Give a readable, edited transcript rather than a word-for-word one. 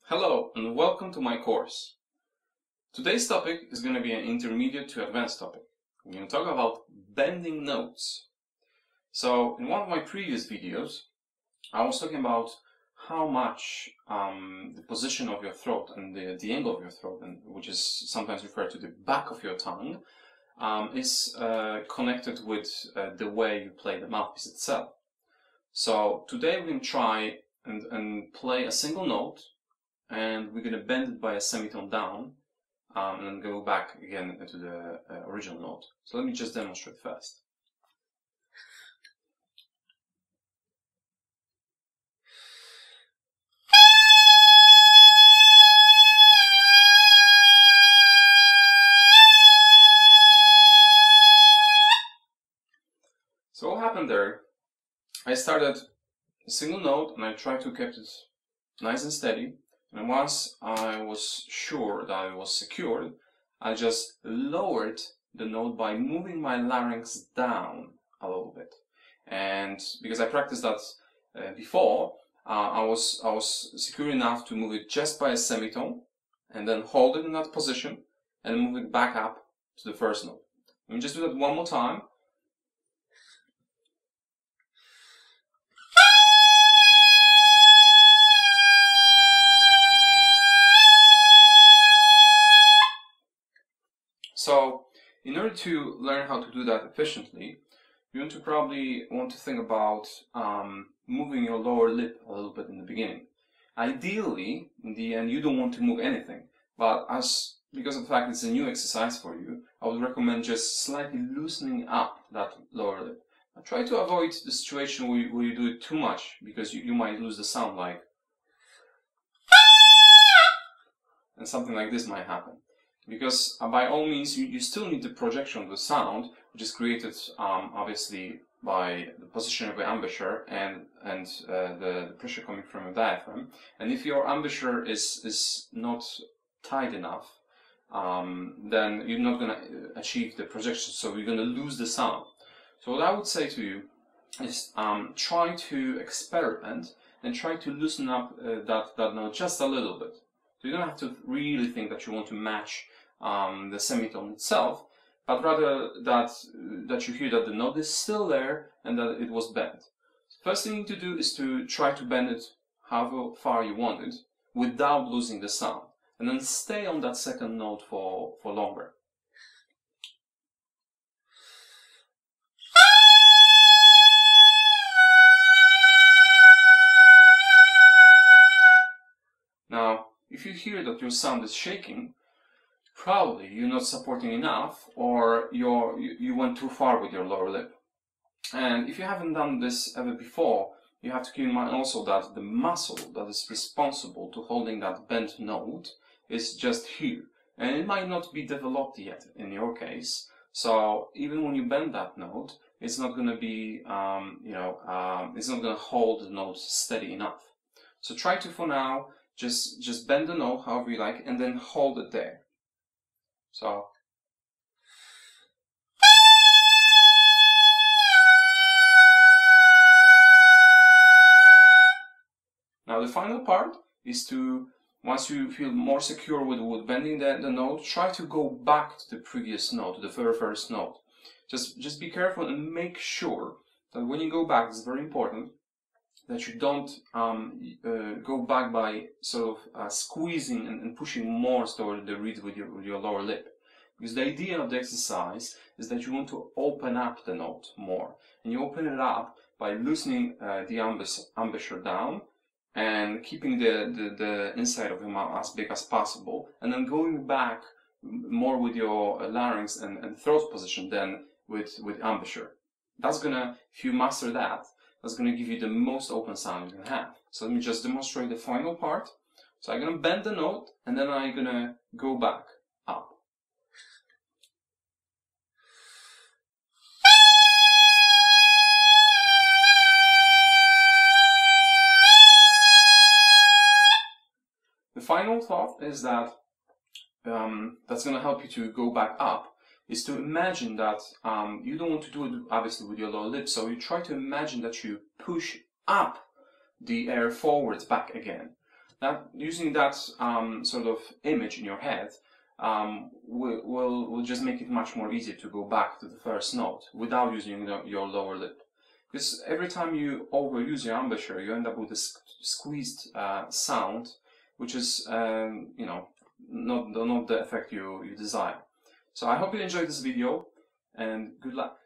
Hello and welcome to my course. Today's topic is going to be an intermediate to advanced topic. We're going to talk about bending notes. So in one of my previous videos, I was talking about how much the position of your throat and the angle of your throat, which is sometimes referred to the back of your tongue, is connected with the way you play the mouthpiece itself. So today we're going to try and play a single note, and we're going to bend it by a semitone down and then go back again to the original note. So let me just demonstrate first. So what happened there, I started a single note and I tried to keep it nice and steady. And once I was sure that it was secured, I just lowered the note by moving my larynx down a little bit. And because I practiced that before, I was secure enough to move it just by a semitone, and then hold it in that position, and move it back up to the first note. Let me just do that one more time. So, in order to learn how to do that efficiently, you probably want to think about moving your lower lip a little bit in the beginning. Ideally, in the end, you don't want to move anything, but because of the fact it's a new exercise for you, I would recommend just slightly loosening up that lower lip. Now, try to avoid the situation where you do it too much, because you might lose the sound, like, and something like this might happen. Because by all means, you still need the projection of the sound, which is created obviously by the position of the embouchure and the pressure coming from the diaphragm. And if your embouchure is not tight enough, then you're not going to achieve the projection, so you're going to lose the sound. So what I would say to you is try to experiment and try to loosen up that note just a little bit. So you don't have to really think that you want to match the semitone itself, but rather that you hear that the note is still there and that it was bent. First thing you need to do is to try to bend it however far you want it without losing the sound, and then stay on that second note for longer. Now, if you hear that your sound is shaking, probably you're not supporting enough, or you went too far with your lower lip. And if you haven't done this ever before, you have to keep in mind also that the muscle that is responsible to holding that bent note is just here, and it might not be developed yet in your case. So even when you bend that note, it's not going to be it's not going to hold the note steady enough. So try to, for now, just bend the note however you like, and then hold it there. So, now the final part is to, once you feel more secure with bending the note, try to go back to the previous note, to the very first note. Just be careful and make sure that when you go back, it's very important that you don't go back by sort of squeezing and pushing more toward the reed with your lower lip. Because the idea of the exercise is that you want to open up the note more. And you open it up by loosening the embouchure down and keeping the inside of your mouth as big as possible, and then going back more with your larynx and throat position than with embouchure. That's gonna, if you master that, that's going to give you the most open sound you can have. So let me just demonstrate the final part. So I'm going to bend the note, and then I'm going to go back up. The final thought is that that's going to help you to go back up, is to imagine that you don't want to do it obviously with your lower lip, so you try to imagine that you push up the air forwards back again. That using that sort of image in your head will just make it much more easier to go back to the first note without using your lower lip. Because every time you overuse your embouchure, you end up with a squeezed sound, which is you know, not the effect you desire. So I hope you enjoyed this video, and good luck.